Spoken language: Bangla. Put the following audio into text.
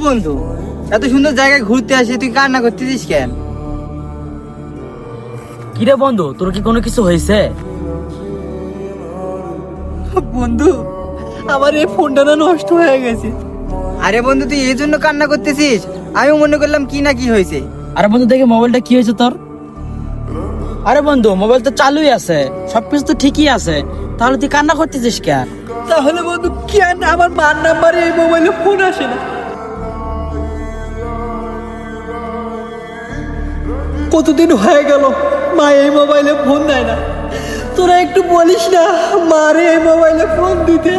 বন্ধু, এত সুন্দর জায়গায় ঘুরতে আসি, তুই কান্না করতেছিস কেন? কিরে বন্ধু, তোর কি কোনো কিছু হয়েছে? বন্ধু, আমার এই ফোনটা না নষ্ট হয়ে গেছে। আরে বন্ধু, তুই এই জন্য কান্না করতেছিস? আমি মনে করলাম কি না কি হয়েছে। আরে বন্ধু দেখে মোবাইলটা কি হয়েছে তোর? আরে বন্ধু, মোবাইল তো চালুই আছে, সবকিছু তো ঠিকই আছে, তাহলে তুই কান্না করতেছিস কেন? তাহলে বন্ধু কেন আমার মার নাম্বারে এই মোবাইলে ফোন আসে না? কতদিন হয়ে গেল মা এই মোবাইলে ফোন দেয় না। তোরা একটু বলিস না মারে এই মোবাইলে ফোন দিতে।